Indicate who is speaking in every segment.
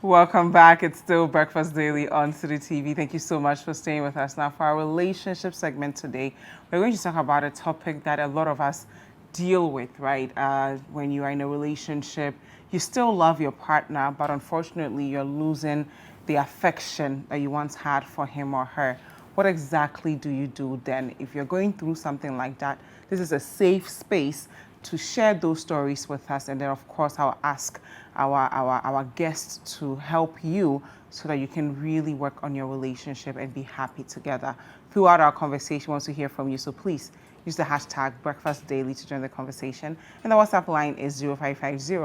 Speaker 1: Welcome back. It's still Breakfast Daily on City TV. Thank you so much for staying with us. Now, for our relationship segment today, we're going to talk about a topic that a lot of us deal with, right? When you are in a relationship, you still love your partner, but unfortunately, you're losing the affection that you once had for him or her. What exactly do you do then? If you're going through something like that, this is a safe space to share those stories with us. And then, of course, I'll ask our guests to help you so that you can really work on your relationship and be happy together. Throughout our conversation, we want to hear from you. So please use the hashtag Breakfast Daily to join the conversation. And the WhatsApp line is 0550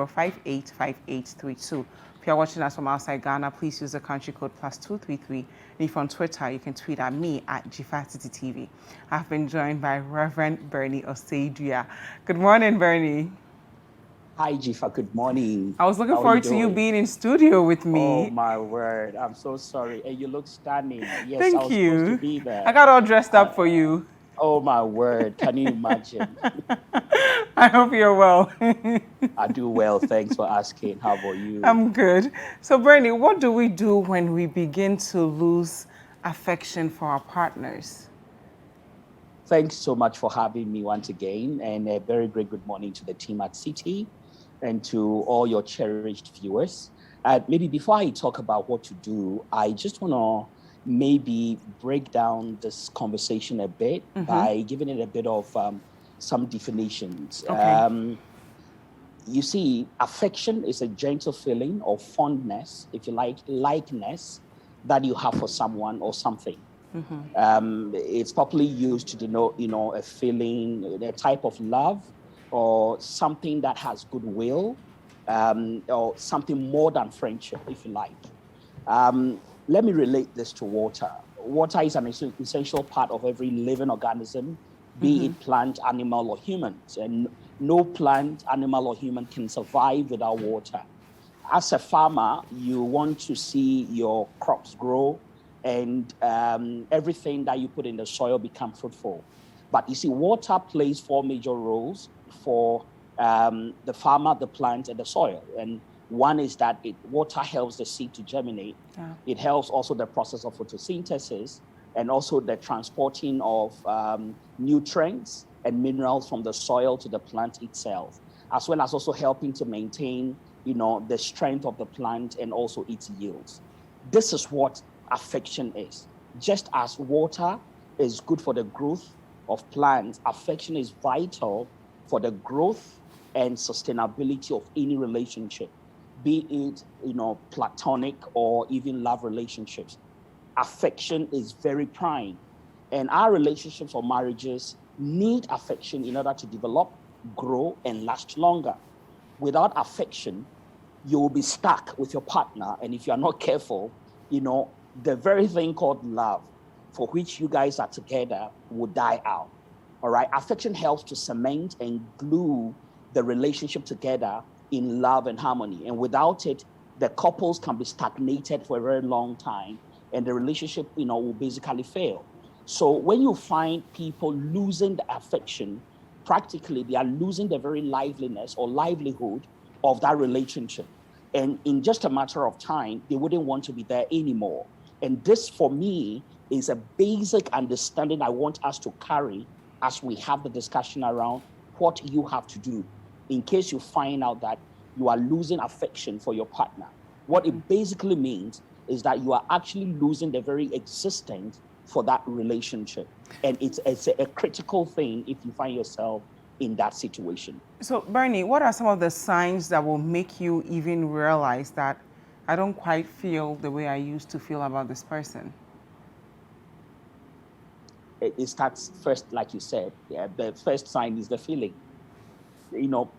Speaker 1: If you're watching us from outside Ghana, please use the country code +233. And if you're on Twitter, you can tweet at me at GFATTTV. I've been joined by Reverend Bernie Oseidua. Good morning, Bernie.
Speaker 2: Hi, Jifa. Good morning.
Speaker 1: I was looking forward to you being in studio with me.
Speaker 2: Oh, my word. I'm so sorry. And you look stunning. Yes,
Speaker 1: Thank
Speaker 2: I was
Speaker 1: you.
Speaker 2: supposed to be there.
Speaker 1: I got all dressed up for you.
Speaker 2: Oh, my word. Can you imagine?
Speaker 1: I hope you're well.
Speaker 2: I do well. Thanks for asking. How about you?
Speaker 1: I'm good. So, Bernie, what do we do when we begin to lose affection for our partners?
Speaker 2: Thanks so much for having me once again. And a very great good morning to the team at City and to all your cherished viewers. Maybe before I talk about what to do, I just want to maybe break down this conversation a bit by giving it a bit of some definitions.
Speaker 1: Okay.
Speaker 2: You see, affection is a gentle feeling of fondness, if you like, likeness that you have for someone or something. It's popularly used to denote, a feeling, a type of love, or something that has goodwill, or something more than friendship, if you like. Let me relate this to water. Water is an essential part of every living organism, be it plant, animal, or humans. And no plant, animal, or human can survive without water. As a farmer, you want to see your crops grow and everything that you put in the soil become fruitful. But you see, water plays 4 major roles for the farmer, the plant, and the soil. And one is that water helps the seed to germinate. Yeah. It helps also the process of photosynthesis and also the transporting of nutrients and minerals from the soil to the plant itself, as well as also helping to maintain, the strength of the plant and also its yields. This is what affection is. Just as water is good for the growth of plants, affection is vital for the growth and sustainability of any relationship, be it, platonic or even love relationships. Affection is very prime. And our relationships or marriages need affection in order to develop, grow, and last longer. Without affection, you will be stuck with your partner. And if you are not careful, the very thing called love, for which you guys are together, will die out. All right. Affection helps to cement and glue the relationship together in love and harmony. And without it, the couples can be stagnated for a very long time and the relationship, will basically fail. So when you find people losing the affection, practically they are losing the very liveliness or livelihood of that relationship. And in just a matter of time, they wouldn't want to be there anymore. And this, for me, is a basic understanding I want us to carry as we have the discussion around what you have to do in case you find out that you are losing affection for your partner. What it basically means is that you are actually losing the very existence for that relationship. And it's a critical thing if you find yourself in that situation.
Speaker 1: So, Bernie, what are some of the signs that will make you even realize that I don't quite feel the way I used to feel about this person?
Speaker 2: It starts first, like you said. Yeah, the first sign is the feeling.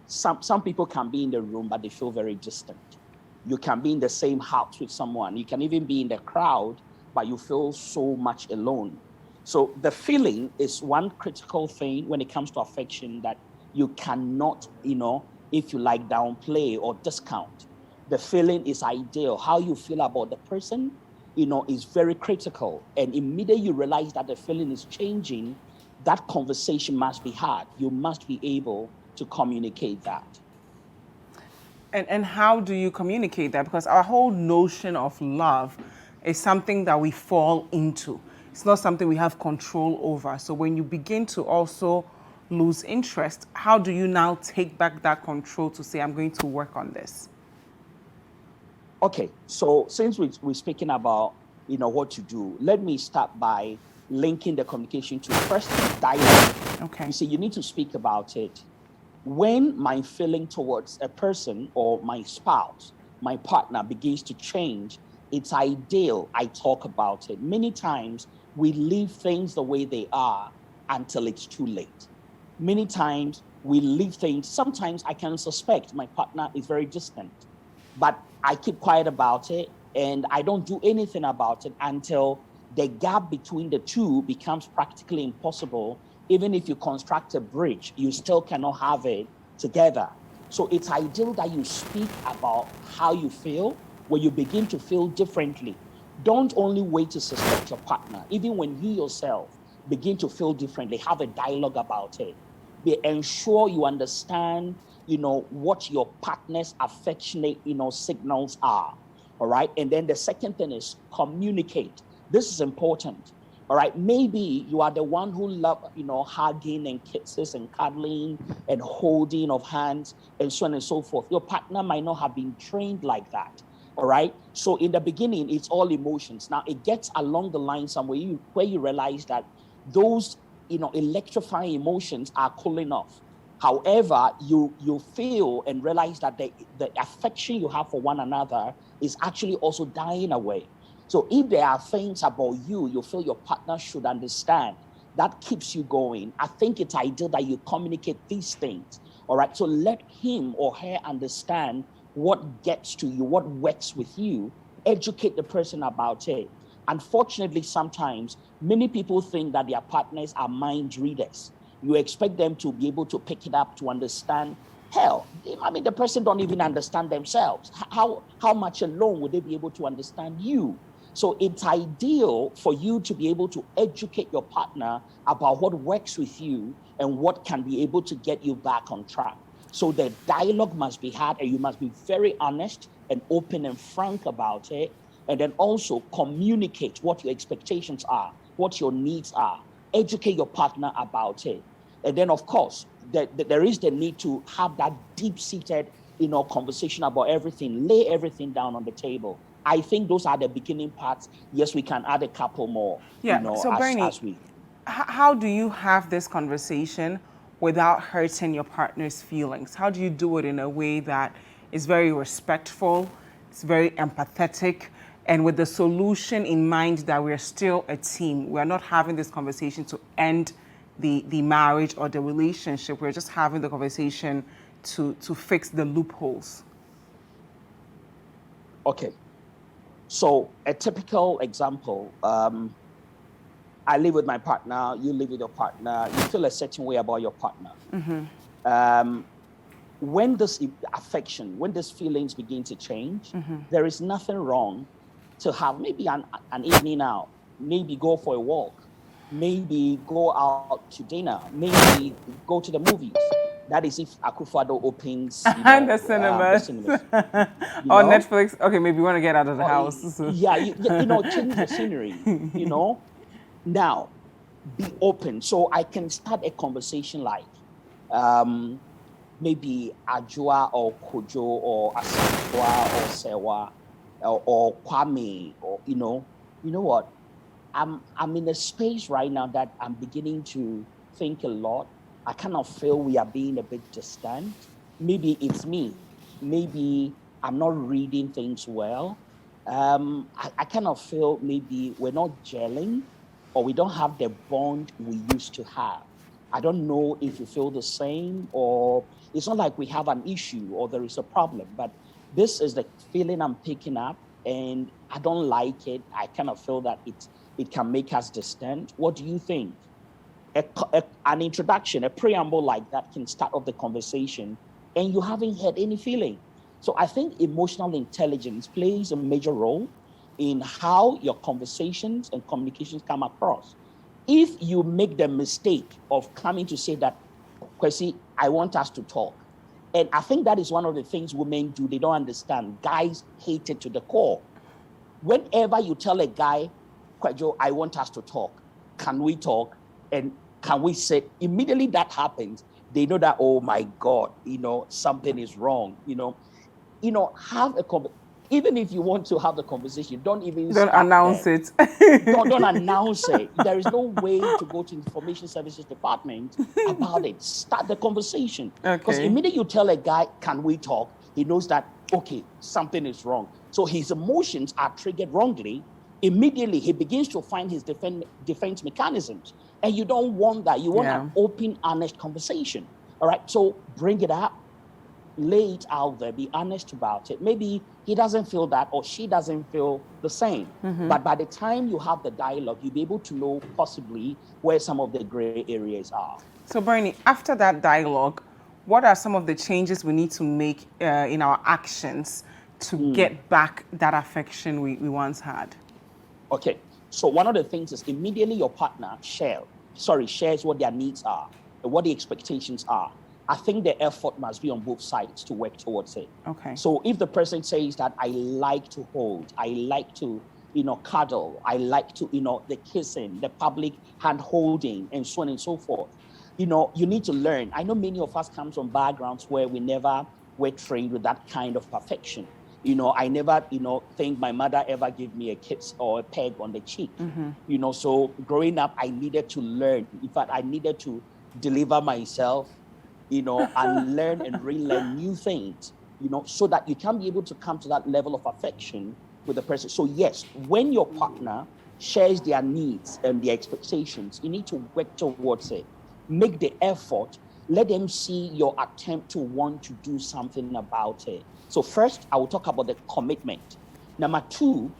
Speaker 2: Some people can be in the room, but they feel very distant. You can be in the same house with someone. You can even be in the crowd, but you feel so much alone. So the feeling is one critical thing when it comes to affection that you cannot, if you like, downplay or discount. The feeling is ideal. How you feel about the person, is very critical. And immediately you realize that the feeling is changing, that conversation must be had. You must be able to communicate that.
Speaker 1: And how do you communicate that? Because our whole notion of love is something that we fall into. It's not something we have control over. So when you begin to also lose interest, how do you now take back that control to say, I'm going to work on this?
Speaker 2: Okay, so since we're speaking about, what to do, let me start by linking the communication to first dialogue.
Speaker 1: Okay.
Speaker 2: You see, you need to speak about it. When my feeling towards a person or my spouse, my partner begins to change, it's ideal I talk about it. Many times we leave things the way they are until it's too late. Many times we leave things, sometimes I can suspect my partner is very distant, but I keep quiet about it and I don't do anything about it until the gap between the two becomes practically impossible. Even if you construct a bridge, you still cannot have it together. So it's ideal that you speak about how you feel when you begin to feel differently. Don't only wait to suspect your partner. Even when you yourself begin to feel differently, have a dialogue about it. Ensure you understand, what your partner's affectionate, signals are. All right. And then the second thing is communicate. This is important. All right. Maybe you are the one who love, hugging and kisses and cuddling and holding of hands and so on and so forth. Your partner might not have been trained like that. All right. So in the beginning, it's all emotions. Now it gets along the line somewhere where you realize that those, electrifying emotions are cooling off. However, you feel and realize that the affection you have for one another is actually also dying away. So if there are things about you feel your partner should understand, that keeps you going. I think it's ideal that you communicate these things. All right. So let him or her understand what gets to you, what works with you. Educate the person about it. Unfortunately, sometimes many people think that their partners are mind readers. You expect them to be able to pick it up, to understand. Hell, the person don't even understand themselves. How much alone would they be able to understand you? So it's ideal for you to be able to educate your partner about what works with you and what can be able to get you back on track. So the dialogue must be had, and you must be very honest and open and frank about it. And then also communicate what your expectations are, what your needs are. Educate your partner about it. And then, of course, there is the need to have that deep-seated, conversation about everything. Lay everything down on the table. I think those are the beginning parts. Yes, we can add a couple more.
Speaker 1: Yeah. So Bernie,
Speaker 2: as we.
Speaker 1: how do you have this conversation without hurting your partner's feelings? How do you do it in a way that is very respectful, it's very empathetic, and with the solution in mind that we're still a team? We're not having this conversation to end the marriage or the relationship. We're just having the conversation to fix the loopholes.
Speaker 2: Okay. So a typical example, I live with my partner, you live with your partner, you feel a certain way about your partner. When this affection, when these feelings begin to change, there is nothing wrong to have maybe an evening out, maybe go for a walk, maybe go out to dinner, maybe go to the movies. That is if Akufo-Addo opens
Speaker 1: The cinemas. Or Netflix. Okay, maybe you want to get out of the house.
Speaker 2: Yeah, change the scenery, Now, be open. So I can start a conversation like, maybe Ajua or Kojo or Asantwa or Sewa or Kwame or, you know what? I'm in a space right now that I'm beginning to think a lot. I kind of feel we are being a bit distant. Maybe it's me. Maybe I'm not reading things well. I kind of feel maybe we're not gelling or we don't have the bond we used to have. I don't know if you feel the same, or it's not like we have an issue or there is a problem, but this is the feeling I'm picking up and I don't like it. I kind of feel that it can make us distant. What do you think? An introduction, a preamble like that can start off the conversation and you haven't had any feeling. So I think emotional intelligence plays a major role in how your conversations and communications come across. If you make the mistake of coming to say that, Kwesi, I want us to talk, And I think that is one of the things women do. They don't understand. Guys hate it to the core. Whenever you tell a guy, Kwadwo, I want us to talk. Can we talk? And can we sit? Immediately that happens, they know that, oh my God, something is wrong. Have a conversation. Even if you want to have the conversation, don't
Speaker 1: announce it.
Speaker 2: don't announce it. There is no way to go to information services department about it. Start the conversation. Because immediately you tell a guy, can we talk? He knows that, okay, something is wrong. So his emotions are triggered wrongly. Immediately he begins to find his defense mechanisms. And you don't want that. You want an open, honest conversation. All right. So bring it up. Lay it out there, be honest about it. Maybe he doesn't feel that or she doesn't feel the same. But by the time you have the dialogue, you'll be able to know possibly where some of the gray areas are.
Speaker 1: So Bernie, after that dialogue, what are some of the changes we need to make in our actions to get back that affection we once had?
Speaker 2: Okay, so one of the things is immediately your partner shares what their needs are and what the expectations are. I think the effort must be on both sides to work towards it.
Speaker 1: Okay.
Speaker 2: So if the person says that I like to hold, I like to, cuddle, I like to, the kissing, the public hand holding, and so on and so forth, you need to learn. I know many of us come from backgrounds where we never were trained with that kind of perfection. I never, think my mother ever gave me a kiss or a peg on the cheek. So growing up, I needed to learn. In fact, I needed to deliver myself, and learn and relearn new things, so that you can be able to come to that level of affection with the person. So yes, when your partner shares their needs and their expectations, you need to work towards it. Make the effort. Let them see your attempt to want to do something about it. So first, I will talk about the commitment. Number two,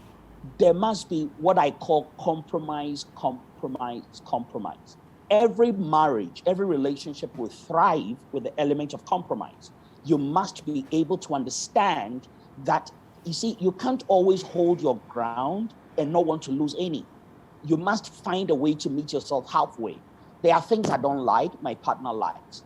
Speaker 2: there must be what I call compromise. Every marriage, every relationship will thrive with the element of compromise. You must be able to understand that, you can't always hold your ground and not want to lose any. You must find a way to meet yourself halfway. There are things I don't like, my partner likes.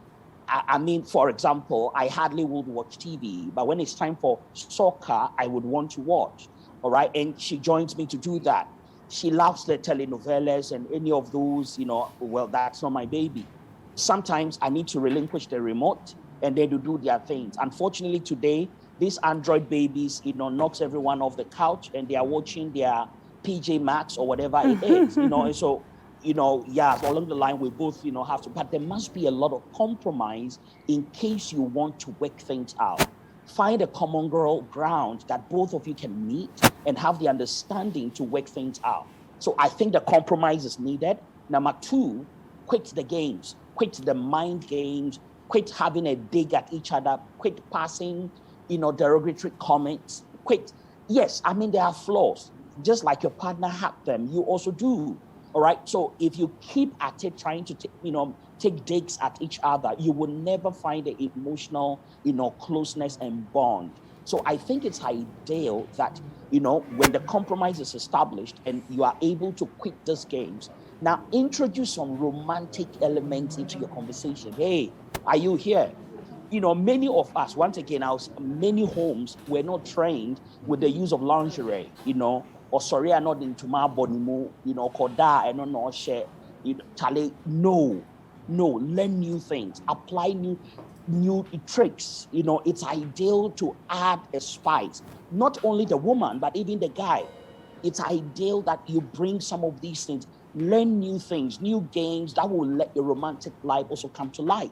Speaker 2: I mean, for example, I hardly would watch TV, but when it's time for soccer, I would want to watch, all right? And she joins me to do that. She loves the telenovelas and any of those, well, that's not my baby. Sometimes I need to relinquish the remote and they do their things. Unfortunately, today, these Android babies, knocks everyone off the couch and they are watching their PJ Masks or whatever it is, and so, along the line, we both, have to, but there must be a lot of compromise in case you want to work things out. Find a common ground that both of you can meet and have the understanding to work things out. So I think the compromise is needed. Number two, quit the games, quit the mind games, quit having a dig at each other, quit passing, derogatory comments, quit. Yes, I mean, there are flaws. Just like your partner had them, you also do. All right. So if you keep at it, trying to take digs at each other, you will never find the emotional, closeness and bond. So I think it's ideal that, when the compromise is established and you are able to quit these games, now introduce some romantic elements into your conversation. Hey, are you here? Many of us, once again, many homes were not trained with the use of lingerie, or sorry, I'm not into my body more, koda, and no share, Charlie, no, learn new things, apply new tricks. It's ideal to add a spice, not only the woman, but even the guy. It's ideal that you bring some of these things, learn new things, new games that will let your romantic life also come to light.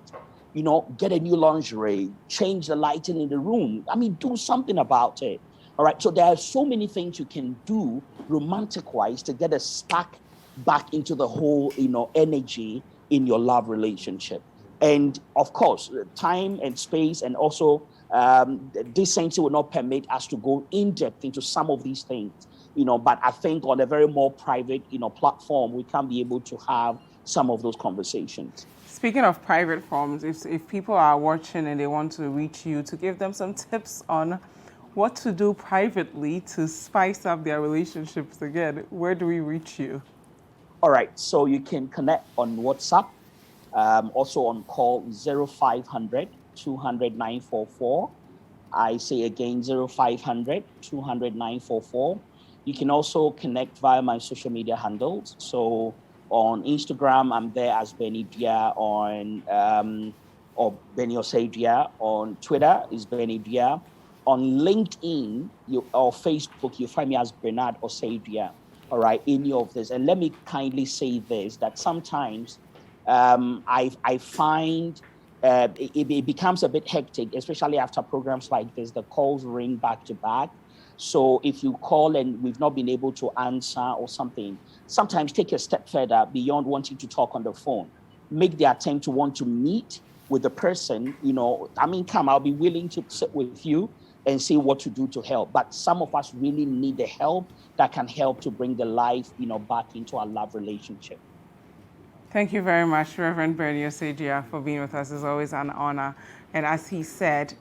Speaker 2: Get a new lingerie, change the lighting in the room. I mean, do something about it. All right. So there are so many things you can do romantic-wise to get a spark back into the whole, energy in your love relationship. And of course, time and space and also decency will not permit us to go in depth into some of these things, but I think on a very more private, platform, we can be able to have some of those conversations.
Speaker 1: Speaking of private forums, if people are watching and they want to reach you to give them some tips on what to do privately to spice up their relationships again, where do we reach you?
Speaker 2: All right, so you can connect on WhatsApp, also on call 0500 200 944. I say again, 0500 200 944. You can also connect via my social media handles. So on Instagram, I'm there as Benny Dia, or Benny Osadia. On Twitter is Benny Dia. On LinkedIn or Facebook, you find me as Bernard Osadia. All right, any of this. And let me kindly say this, that sometimes I find it becomes a bit hectic, especially after programs like this. The calls ring back to back. So if you call and we've not been able to answer or something, sometimes take a step further beyond wanting to talk on the phone. Make the attempt to want to meet with the person. Come, I'll be willing to sit with you and see what to do to help. But some of us really need the help that can help to bring the life, back into our love relationship.
Speaker 1: Thank you very much, Reverend Bernie Osadia, for being with us. It's always an honor. And as he said,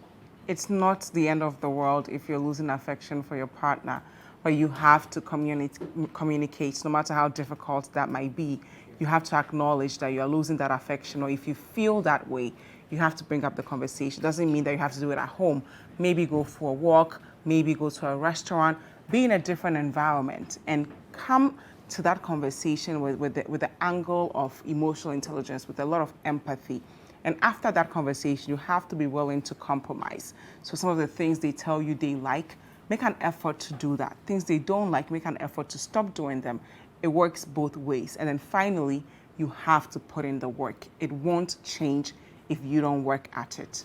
Speaker 1: it's not the end of the world if you're losing affection for your partner, but you have to communicate, no matter how difficult that might be. You have to acknowledge that you're losing that affection, or if you feel that way, you have to bring up the conversation. It doesn't mean that you have to do it at home. Maybe go for a walk, maybe go to a restaurant, be in a different environment, and come to that conversation with the angle of emotional intelligence, with a lot of empathy. And after that conversation, you have to be willing to compromise. So some of the things they tell you they like, make an effort to do that. Things they don't like, make an effort to stop doing them. It works both ways. And then finally, you have to put in the work. It won't change if you don't work at it.